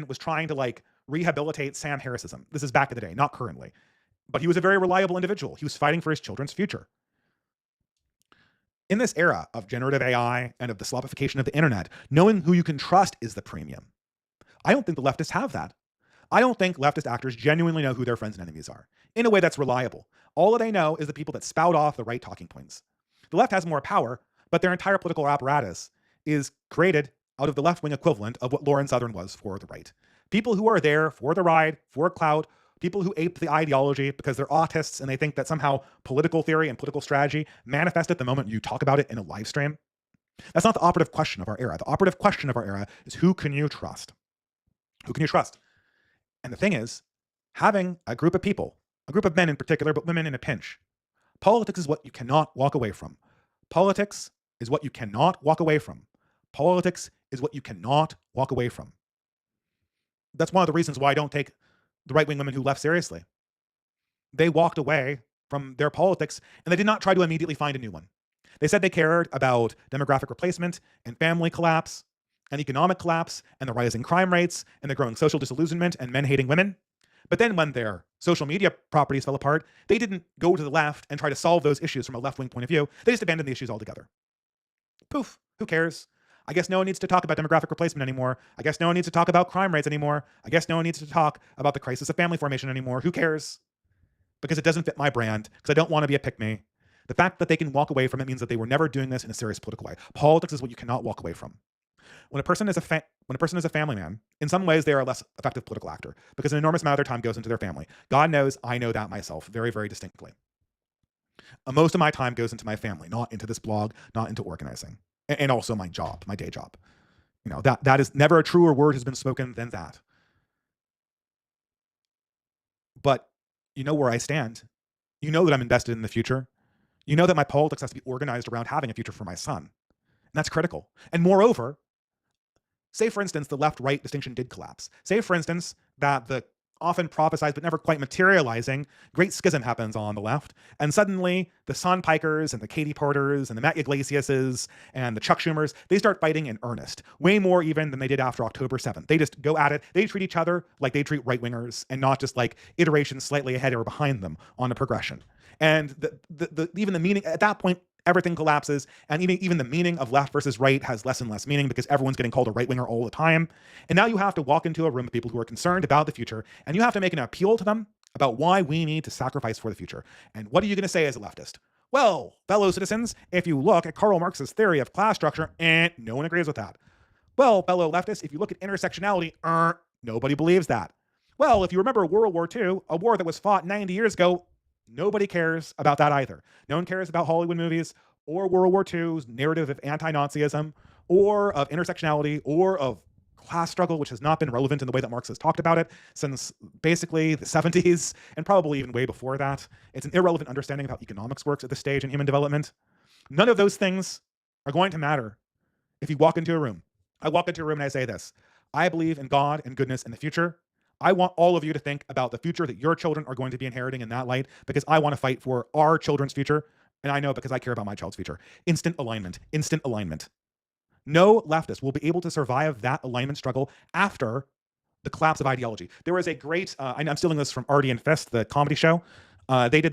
was trying to like rehabilitate Sam Harrisism. This is back in the day, not currently. But he was a very reliable individual. He was fighting for his children's future. In this era of generative AI and of the slopification of the internet, knowing who you can trust is the premium. I don't think the leftists have that. I don't think leftist actors genuinely know who their friends and enemies are in a way that's reliable. All that they know is the people that spout off the right talking points. The left has more power, but their entire political apparatus is created out of the left-wing equivalent of what Lauren Southern was for the right. People who are there for the ride, for clout, people who ape the ideology because they're autists and they think that somehow political theory and political strategy manifest at the moment you talk about it in a live stream. That's not the operative question of our era. The operative question of our era is, who can you trust? Who can you trust? And the thing is, having a group of people, a group of men in particular, but women in a pinch, politics is what you cannot walk away from. Politics is what you cannot walk away from. Politics is what you cannot walk away from. That's one of the reasons why I don't take the right-wing women who left seriously. They walked away from their politics and they did not try to immediately find a new one. They said they cared about demographic replacement and family collapse and economic collapse and the rising crime rates and the growing social disillusionment and men hating women. But then when their social media properties fell apart, they didn't go to the left and try to solve those issues from a left-wing point of view. They just abandoned the issues altogether. Poof, who cares? I guess no one needs to talk about demographic replacement anymore. I guess no one needs to talk about crime rates anymore. I guess no one needs to talk about the crisis of family formation anymore. Who cares? Because it doesn't fit my brand, because I don't want to be a pick-me. The fact that they can walk away from it means that they were never doing this in a serious political way. Politics is what you cannot walk away from. When a person is a family man, in some ways they are a less effective political actor because an enormous amount of their time goes into their family. God knows I know that myself very, very distinctly. Most of my time goes into my family, not into this blog, not into organizing, and also my job, my day job. You know, that is never a truer word has been spoken than that. But you know where I stand. You know that I'm invested in the future. You know that my politics has to be organized around having a future for my son. And that's critical. And moreover, say, for instance, the left-right distinction did collapse. Say, for instance, that the often prophesized but never quite materializing great schism happens on the left, and suddenly the Son Pikers and the Katie Porters and the Matt Iglesiases and the Chuck Schumers, they start fighting in earnest, way more even than they did after October 7th. They just go at it. They treat each other like they treat right-wingers and not just like iterations slightly ahead or behind them on a progression. And even the meaning at that point, everything collapses, and even the meaning of left versus right has less and less meaning because everyone's getting called a right-winger all the time. And now you have to walk into a room of people who are concerned about the future, and you have to make an appeal to them about why we need to sacrifice for the future. And what are you going to say as a leftist? Well, fellow citizens, if you look at Karl Marx's theory of class structure, no one agrees with that. Well, fellow leftists, if you look at intersectionality, nobody believes that. Well, if you remember World War II, a war that was fought 90 years ago, nobody cares about that either. No one cares about Hollywood movies or World War II's narrative of anti-Nazism or of intersectionality or of class struggle, which has not been relevant in the way that Marx has talked about it since basically the 70s and probably even way before that. It's an irrelevant understanding of how economics works at this stage in human development. None of those things are going to matter if you walk into a room. I walk into a room and I say this: I believe in God and goodness in the future. I want all of you to think about the future that your children are going to be inheriting in that light, because I want to fight for our children's future. And I know because I care about my child's future. Instant alignment, instant alignment. No leftist will be able to survive that alignment struggle after the collapse of ideology. There was a great, I'm stealing this from Artie and Fest, the comedy show. They did this